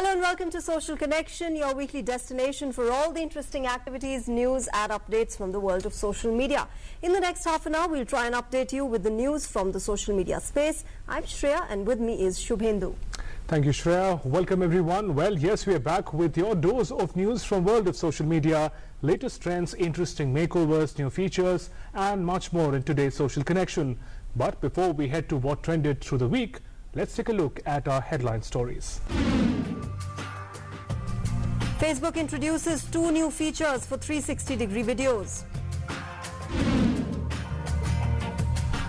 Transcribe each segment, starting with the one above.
Hello and welcome to Social Connection, your weekly destination for all the interesting activities, news and updates from the world of social media. In the next half an hour, we'll try and update you with the news from the social media space. I'm Shreya and with me is Shubhendu. Thank you, Shreya. Welcome everyone. Well, yes, we are back with your dose of news from world of social media, latest trends, interesting makeovers, new features and much more in today's Social Connection. But before we head to what trended through the week, let's take a look at our headline stories. Facebook introduces 2 new features for 360-degree videos.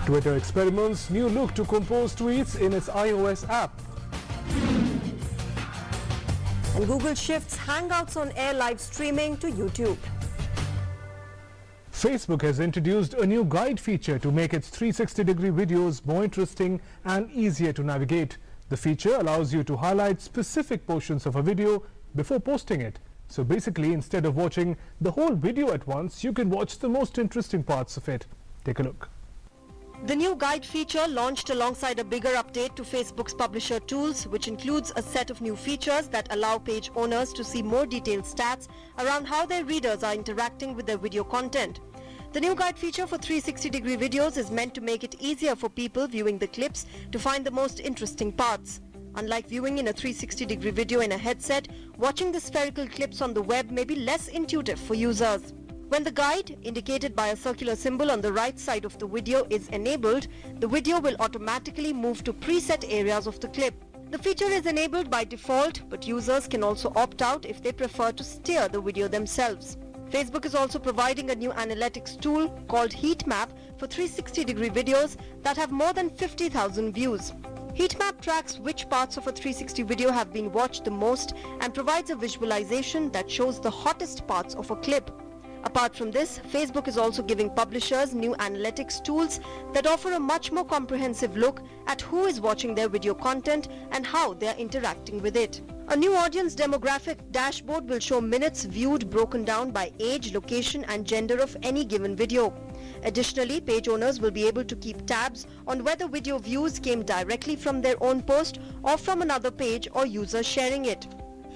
Twitter experiments new look to compose tweets in its iOS app. And Google shifts Hangouts on Air live streaming to YouTube. Facebook has introduced a new guide feature to make its 360-degree videos more interesting and easier to navigate. The feature allows you to highlight specific portions of a video before posting it. So basically, instead of watching the whole video at once, you can watch the most interesting parts of it. Take a look. The new guide feature launched alongside a bigger update to Facebook's publisher tools, which includes a set of new features that allow page owners to see more detailed stats around how their readers are interacting with their video content. The new guide feature for 360-degree videos is meant to make it easier for people viewing the clips to find the most interesting parts. Unlike viewing in a 360-degree video in a headset, watching the spherical clips on the web may be less intuitive for users. When the guide, indicated by a circular symbol on the right side of the video, is enabled, the video will automatically move to preset areas of the clip. The feature is enabled by default, but users can also opt out if they prefer to steer the video themselves. Facebook is also providing a new analytics tool called Heat Map for 360-degree videos that have more than 50,000 views. Heat Map tracks which parts of a 360 video have been watched the most and provides a visualization that shows the hottest parts of a clip. Apart from this, Facebook is also giving publishers new analytics tools that offer a much more comprehensive look at who is watching their video content and how they are interacting with it. A new audience demographic dashboard will show minutes viewed broken down by age, location and gender of any given video. Additionally, page owners will be able to keep tabs on whether video views came directly from their own post or from another page or users sharing it.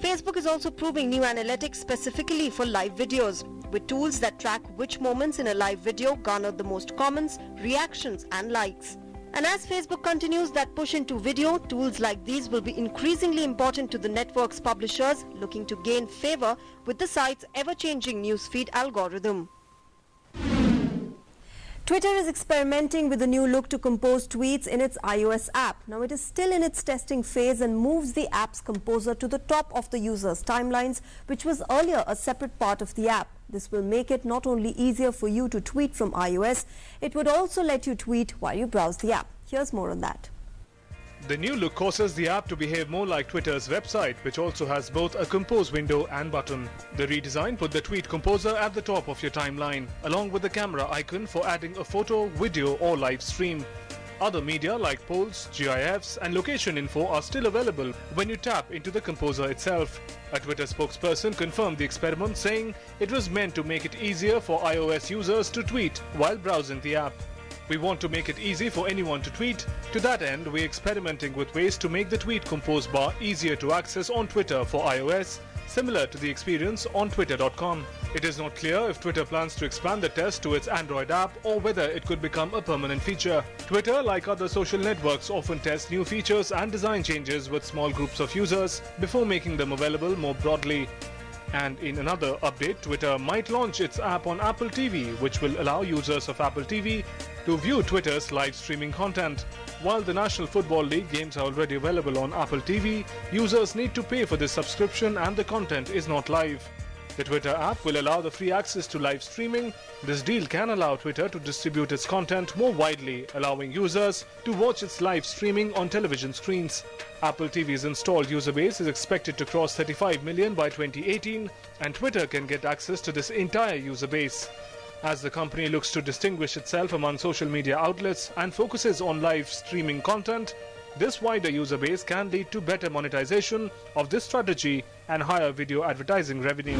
Facebook is also proving new analytics specifically for live videos, with tools that track which moments in a live video garnered the most comments, reactions and likes. And as Facebook continues that push into video, tools like these will be increasingly important to the network's publishers looking to gain favor with the site's ever-changing newsfeed algorithm. Twitter is experimenting with a new look to compose tweets in its iOS app. Now it is still in its testing phase and moves the app's composer to the top of the user's timelines, which was earlier a separate part of the app. This will make it not only easier for you to tweet from iOS, it would also let you tweet while you browse the app. Here's more on that. The new look causes the app to behave more like Twitter's website, which also has both a compose window and button. The redesign put the tweet composer at the top of your timeline, along with the camera icon for adding a photo, video or live stream. Other media like polls, GIFs and location info are still available when you tap into the composer itself. A Twitter spokesperson confirmed the experiment, saying it was meant to make it easier for iOS users to tweet while browsing the app. We want to make it easy for anyone to tweet. To that end, we're experimenting with ways to make the tweet compose bar easier to access on Twitter for iOS, similar to the experience on twitter.com. It is not clear if Twitter plans to expand the test to its Android app or whether it could become a permanent feature. Twitter, like other social networks, often tests new features and design changes with small groups of users before making them available more broadly. And in another update, Twitter might launch its app on Apple TV, which will allow users of Apple TV to view Twitter's live streaming content. While the National Football League games are already available on Apple TV, users need to pay for this subscription and the content is not live. The Twitter app will allow the free access to live streaming. This deal can allow Twitter to distribute its content more widely, allowing users to watch its live streaming on television screens. Apple TV's installed user base is expected to cross 35 million by 2018, and Twitter can get access to this entire user base. As the company looks to distinguish itself among social media outlets and focuses on live streaming content, this wider user base can lead to better monetization of this strategy and higher video advertising revenue.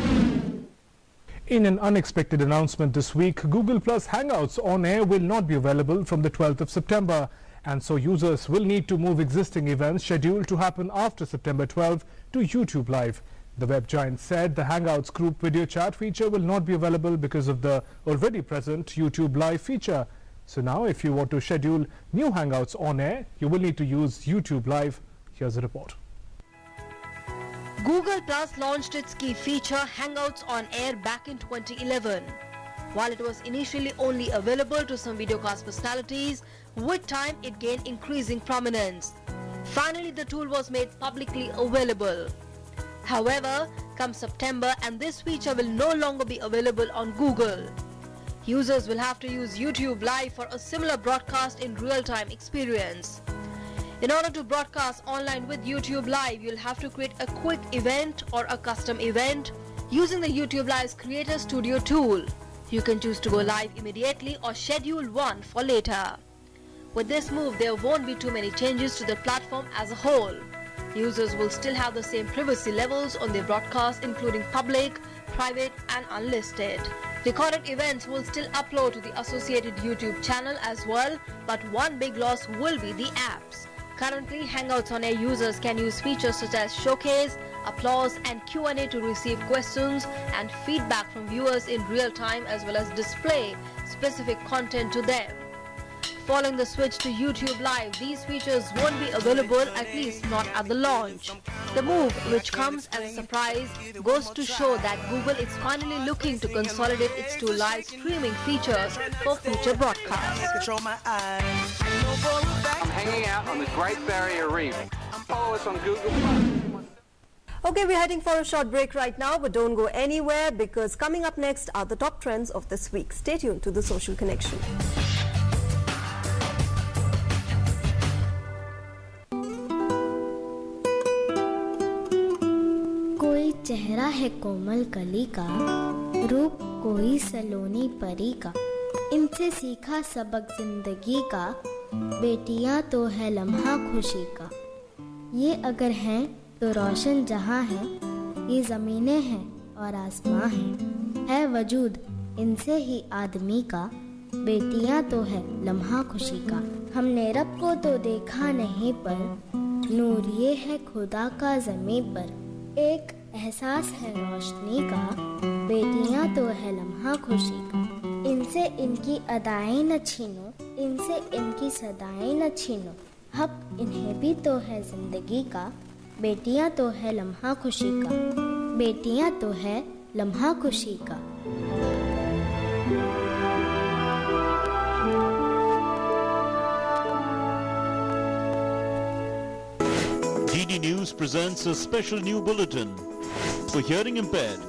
In an unexpected announcement this week, Google Plus Hangouts on Air will not be available from the 12th of September. And so users will need to move existing events scheduled to happen after September 12 to YouTube Live. The web giant said the Hangouts group video chat feature will not be available because of the already present YouTube Live feature. So now if you want to schedule new Hangouts on air, you will need to use YouTube Live. Here's a report. Google Plus launched its key feature Hangouts on Air back in 2011. While it was initially only available to some videocast personalities, with time it gained increasing prominence. Finally, the tool was made publicly available. However, come September and this feature will no longer be available on Google. Users will have to use YouTube Live for a similar broadcast in real-time experience. In order to broadcast online with YouTube Live, you'll have to create a quick event or a custom event using the YouTube Live's Creator Studio tool. You can choose to go live immediately or schedule one for later. With this move, there won't be too many changes to the platform as a whole. Users will still have the same privacy levels on their broadcast, including public, private and unlisted. Recorded events will still upload to the associated YouTube channel as well, but one big loss will be the apps. Currently, Hangouts on Air users can use features such as Showcase, Applause and Q&A to receive questions and feedback from viewers in real time, as well as display specific content to them. Following the switch to YouTube Live, these features won't be available, at least not at the launch. The move, which comes as a surprise, goes to show that Google is finally looking to consolidate its two live streaming features for future broadcasts. I'm hanging out on the Great Barrier Reef. Follow us on Google+. Okay, we're heading for a short break right now, but don't go anywhere because coming up next are the top trends of this week. Stay tuned to The Social Connection. कोई चेहरा है कोमल कली का, रूप कोई सलोनी परी का, इनसे सीखा सबक जिंदगी का, बेटियां तो है लम्हा खुशी का। ये अगर हैं तो रोशन जहां है, ये ज़मीनें हैं और आसमां है वजूद इनसे ही आदमी का, बेटियां तो है लम्हा खुशी का। हमने रब को तो देखा नहीं पर नूर ये है खुदा का ज़मीं पर, एक एहसास है रोशनी का, बेटियां तो है लम्हा खुशी का। इनसे इनकी अदाएं न छीनो, इनसे इनकी सदाएं न छीनो, हक इन्हें भी तो है जिंदगी का, बेटियां तो है लम्हा खुशी का, बेटियां तो है लम्हा खुशी का। DD News presents a special new bulletin for hearing impaired.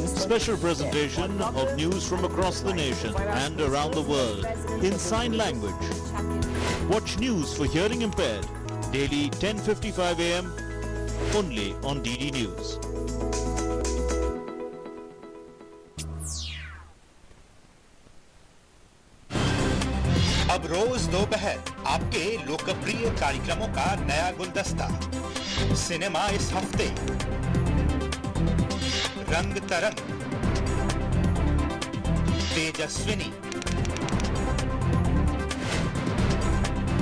Special presentation of news from across the nation and around the world in sign language. Watch news for hearing impaired daily 10:55 AM only on DD News. अब रोज दोपहर आपके लोकप्रिय कार्यक्रमों का नया गुलदस्ता। Cinema इस हफ्ते रंग तरंग, तेजस्विनी,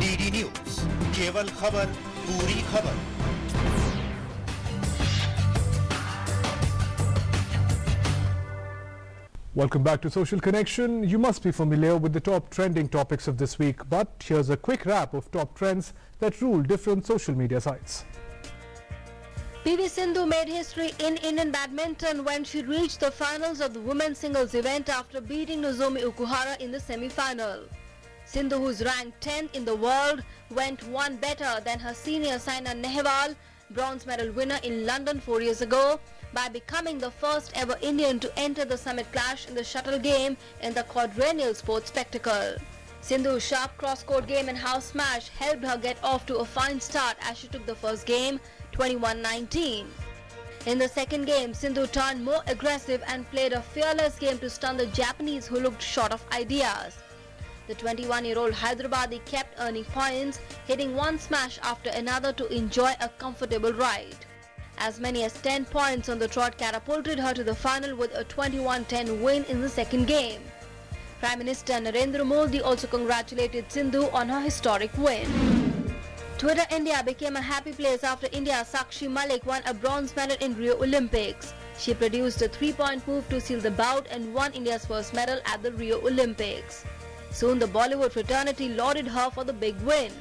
डीडी न्यूज, केवल खबर पूरी खबर। Welcome back to Social Connection. You must be familiar with the top trending topics of this week, but here's a quick wrap of top trends that rule different social media sites. PV Sindhu made history in Indian badminton when she reached the finals of the women's singles event after beating Nozomi Okuhara in the semi-final. Sindhu, who's ranked 10th in the world, went one better than her senior Saina Nehwal, bronze medal winner in London 4 years ago, by becoming the first ever Indian to enter the summit clash in the shuttle game in the quadrennial sports spectacle. Sindhu's sharp cross-court game and house smash helped her get off to a fine start as she took the first game, 21-19. In the second game, Sindhu turned more aggressive and played a fearless game to stun the Japanese, who looked short of ideas. The 21-year-old Hyderabadi kept earning points, hitting one smash after another to enjoy a comfortable ride. As many as 10 points on the trot catapulted her to the final with a 21-10 win in the second game. Prime Minister Narendra Modi also congratulated Sindhu on her historic win. Twitter India became a happy place after India's Sakshi Malik won a bronze medal in Rio Olympics. She produced a 3-point move to seal the bout and won India's first medal at the Rio Olympics. Soon the Bollywood fraternity lauded her for the big win.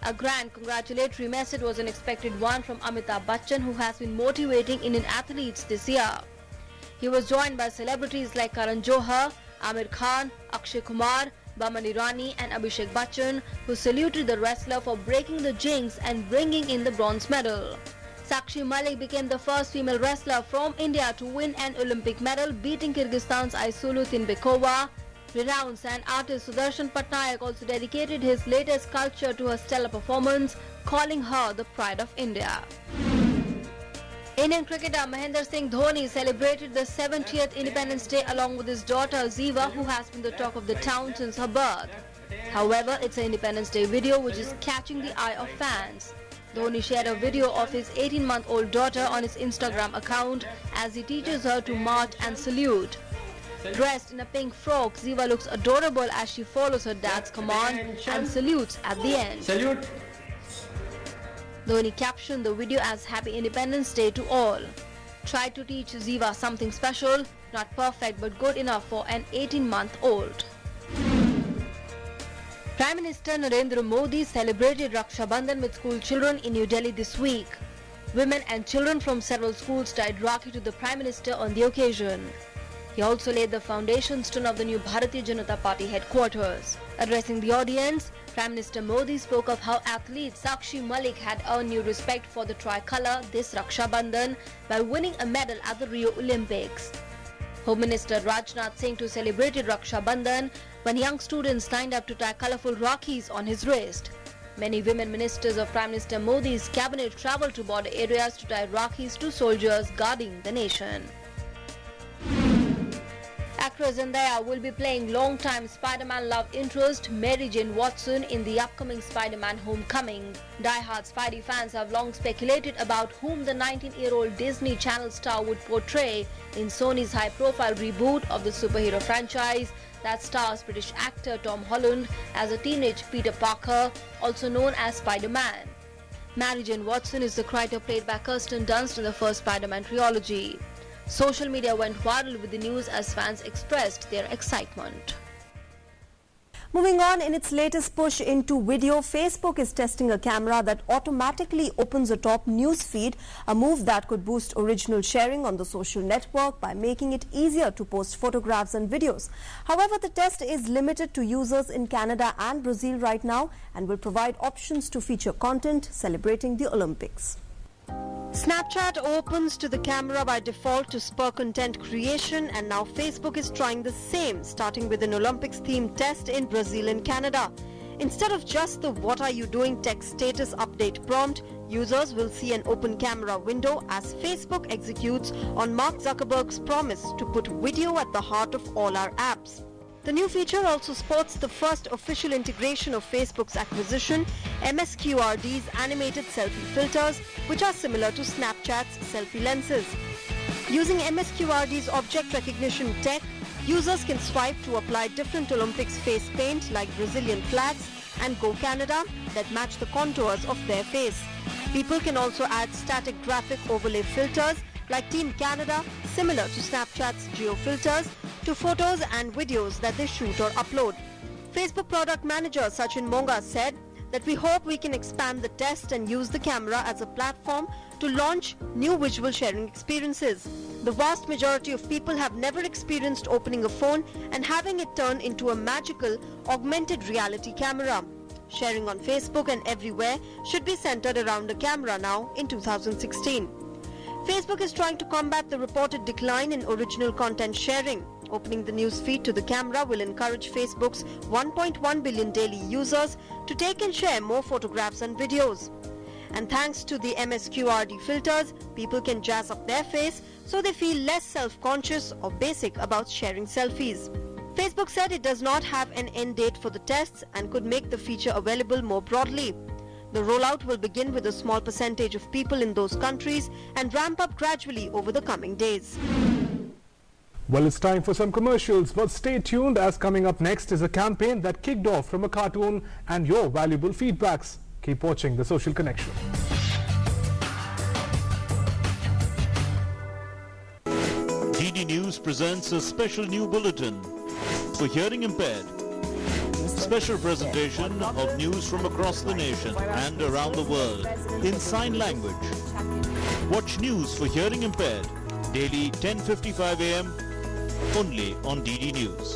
A grand congratulatory message was an expected one from Amitabh Bachchan, who has been motivating Indian athletes this year. He was joined by celebrities like Karan Johar, Amir Khan, Akshay Kumar, Boman Irani and Abhishek Bachchan, who saluted the wrestler for breaking the jinx and bringing in the bronze medal. Sakshi Malik became the first female wrestler from India to win an Olympic medal, beating Kyrgyzstan's Aysulu Tinbekova. Renowned sand artist Sudarshan Patnaik also dedicated his latest sculpture to her stellar performance, calling her the pride of India. Indian cricketer Mahendra Singh Dhoni celebrated the 70th Independence Day along with his daughter Ziva, who has been the talk of the town since her birth. However, it's an Independence Day video which is catching the eye of fans. Dhoni shared a video of his 18-month-old daughter on his Instagram account as he teaches her to march and salute. Dressed in a pink frock, Ziva looks adorable as she follows her dad's command and salutes at the end. Salute. Dhoni captioned the video as Happy Independence Day to all. Tried to teach Ziva something special, not perfect but good enough for an 18-month-old. Prime Minister Narendra Modi celebrated Raksha Bandhan with school children in New Delhi this week. Women and children from several schools tied Rakhi to the Prime Minister on the occasion. He also laid the foundation stone of the new Bharati Janata Party headquarters. Addressing the audience, Prime Minister Modi spoke of how athlete Sakshi Malik had earned new respect for the tricolour this Raksha Bandhan by winning a medal at the Rio Olympics. Home Minister Rajnath Singh too celebrated Raksha Bandhan when young students lined up to tie colourful Rakhis on his wrist. Many women ministers of Prime Minister Modi's cabinet travelled to border areas to tie Rakhis to soldiers guarding the nation. Actress Zendaya will be playing long-time Spider-Man love interest Mary Jane Watson in the upcoming Spider-Man Homecoming. Die-hard Spidey fans have long speculated about whom the 19-year-old Disney Channel star would portray in Sony's high-profile reboot of the superhero franchise that stars British actor Tom Holland as a teenage Peter Parker, also known as Spider-Man. Mary Jane Watson is the character played by Kirsten Dunst in the first Spider-Man trilogy. Social media went viral with the news as fans expressed their excitement. Moving on, in its latest push into video, Facebook is testing a camera that automatically opens a top news feed, a move that could boost original sharing on the social network by making it easier to post photographs and videos. However, the test is limited to users in Canada and Brazil right now and will provide options to feature content celebrating the Olympics. Snapchat opens to the camera by default to spur content creation, and now Facebook is trying the same, starting with an Olympics-themed test in Brazil and Canada. Instead of just the "What are you doing?" text status update prompt, users will see an open camera window as Facebook executes on Mark Zuckerberg's promise to put video at the heart of all our apps. The new feature also sports the first official integration of Facebook's acquisition, MSQRD's animated selfie filters, which are similar to Snapchat's selfie lenses. Using MSQRD's object recognition tech, users can swipe to apply different Olympics face paint like Brazilian flags and Go Canada that match the contours of their face. People can also add static graphic overlay filters like Team Canada, similar to Snapchat's geo filters, to photos and videos that they shoot or upload. Facebook product manager Sachin Monga said that we hope we can expand the test and use the camera as a platform to launch new visual sharing experiences. The vast majority of people have never experienced opening a phone and having it turn into a magical augmented reality camera. Sharing on Facebook and everywhere should be centered around a camera now in 2016. Facebook is trying to combat the reported decline in original content sharing. Opening the news feed to the camera will encourage Facebook's 1.1 billion daily users to take and share more photographs and videos. And thanks to the MSQRD filters, people can jazz up their face so they feel less self-conscious or basic about sharing selfies. Facebook said it does not have an end date for the tests and could make the feature available more broadly. The rollout will begin with a small percentage of people in those countries and ramp up gradually over the coming days. Well, it's time for some commercials, but stay tuned as coming up next is a campaign that kicked off from a cartoon and your valuable feedbacks. Keep watching The Social Connection. DD News presents a special new bulletin for hearing impaired. Special presentation of news from across the nation and around the world in sign language. Watch news for hearing impaired daily 10:55 a.m. only on DD News.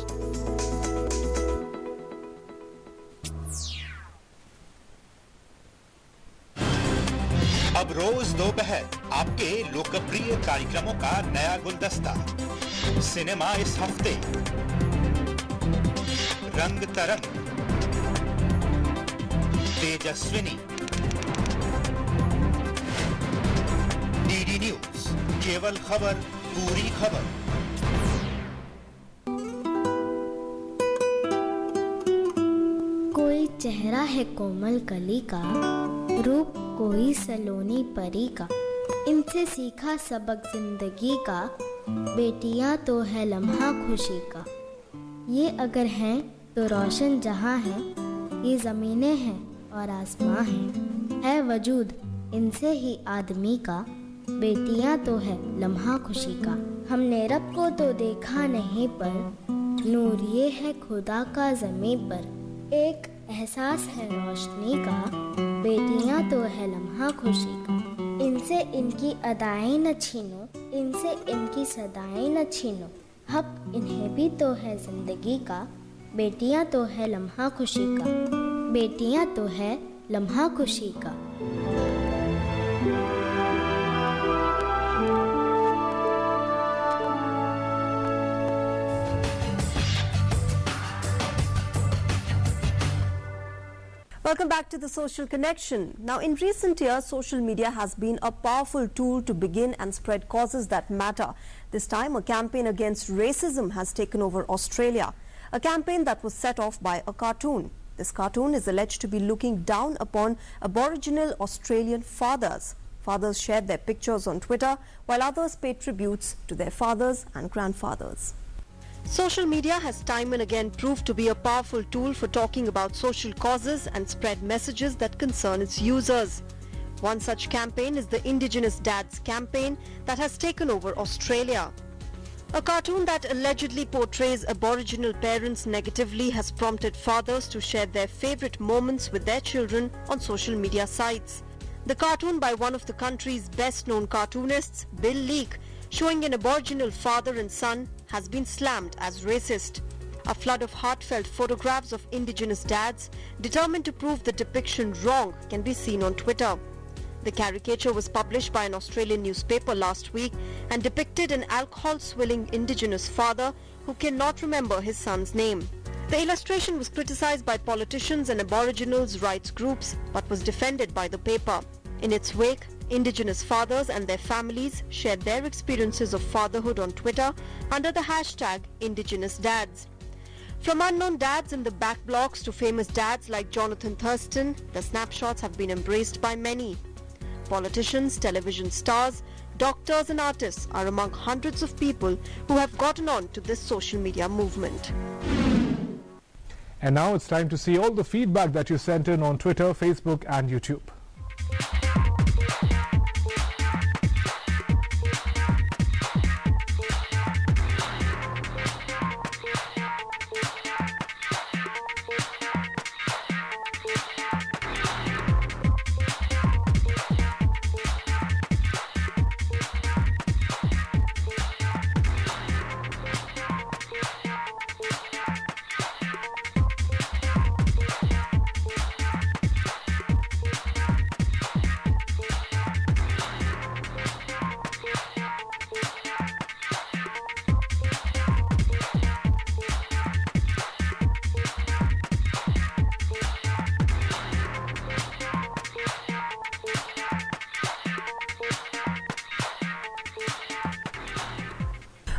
अब रोज दोपहर आपके लोकप्रिय कार्यक्रमों का नया गुलदस्ता। Cinema इस हफ्ते रंग तरंग, तेजस्विनी, डीडी न्यूज, केवल खबर पूरी खबर। कोई चेहरा है कोमल कली का, रूप कोई सलोनी परी का, इनसे सीखा सबक जिंदगी का, बेटियां तो है लम्हा खुशी का। ये अगर हैं तो रोशन जहां है, ये ज़मीनें हैं और आसमां है वजूद इनसे ही आदमी का, बेटियां तो है लम्हा खुशी का। हमने रब को तो देखा नहीं पर नूर ये है खुदा का ज़मीन पर, एक एहसास है रोशनी का, बेटियां तो है लम्हा खुशी का। इनसे इनकी अदाएं न छीनो, इनसे इनकी सदाएं न छीनो, हक इन्हें भी तो है जिंदगी का, बेटियां तो है लम्हा खुशी का, बेटियां तो है लम्हा खुशी का। Welcome back to The Social Connection. Now, in recent years, social media has been a powerful tool to begin and spread causes that matter. This time, a campaign against racism has taken over Australia. A campaign that was set off by a cartoon. This cartoon is alleged to be looking down upon Aboriginal Australian fathers. Fathers shared their pictures on Twitter, while others paid tributes to their fathers and grandfathers. Social media has time and again proved to be a powerful tool for talking about social causes and spread messages that concern its users. One such campaign is the Indigenous Dads campaign that has taken over Australia. A cartoon that allegedly portrays Aboriginal parents negatively has prompted fathers to share their favorite moments with their children on social media sites. The cartoon by one of the country's best-known cartoonists, Bill Leak, showing an Aboriginal father and son, has been slammed as racist. A flood of heartfelt photographs of Indigenous dads determined to prove the depiction wrong can be seen on Twitter. The caricature was published by an Australian newspaper last week and depicted an alcohol-swilling Indigenous father who cannot remember his son's name. The illustration was criticized by politicians and Aboriginals' rights groups but was defended by the paper. In its wake, Indigenous fathers and their families shared their experiences of fatherhood on Twitter under the hashtag Indigenous Dads. From unknown dads in the back blocks to famous dads like Jonathan Thurston, the snapshots have been embraced by many. Politicians, television stars, doctors and artists are among hundreds of people who have gotten on to this social media movement. And now it's time to see all the feedback that you sent in on Twitter, Facebook and YouTube.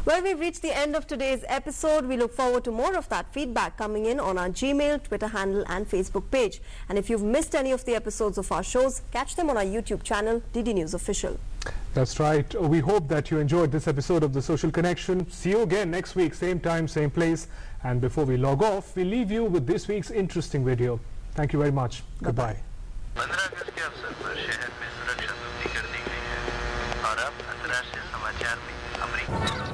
Well, we've reached the end of today's episode. We look forward to more of that feedback coming in on our Gmail, Twitter handle and Facebook page. And if you've missed any of the episodes of our shows, catch them on our YouTube channel, DD News Official. That's right. We hope that you enjoyed this episode of The Social Connection. See you again next week, same time, same place. And before we log off, we leave you with this week's interesting video. Thank you very much. Goodbye. 15 अगस्त के अवसर पर शहर में सुरक्षा सख्ती कर दी गई है और अब अंतर्राष्ट्रीय समाचार में अमरीका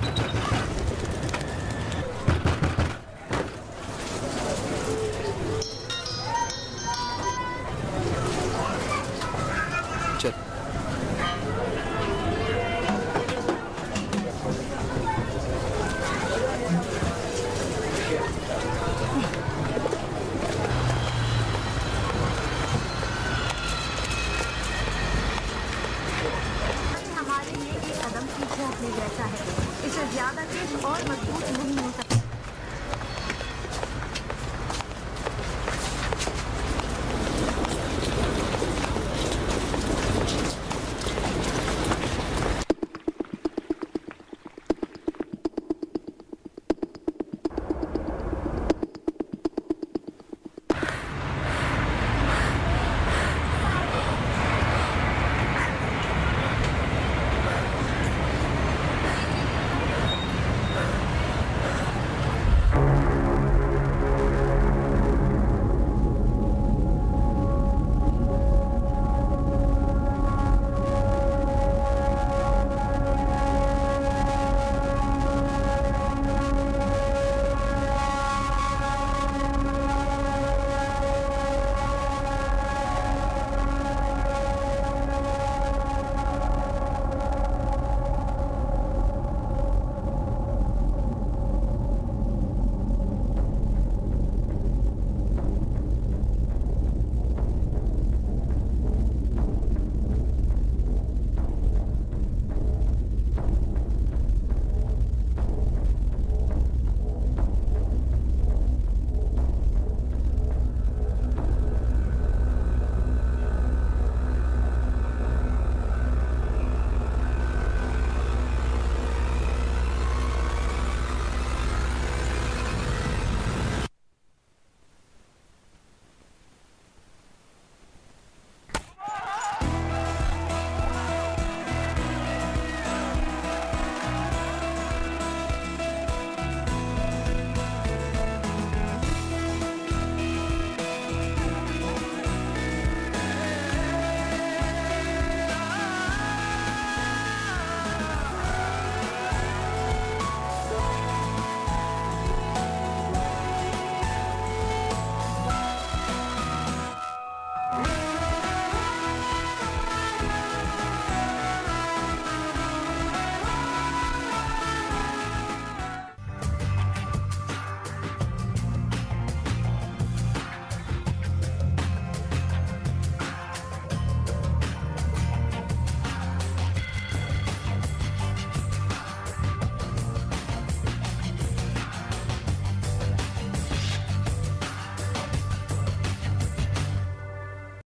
हमारे लिए एक कदम पीछे हटने जैसा है। इसे ज्यादा तेज और मजबूत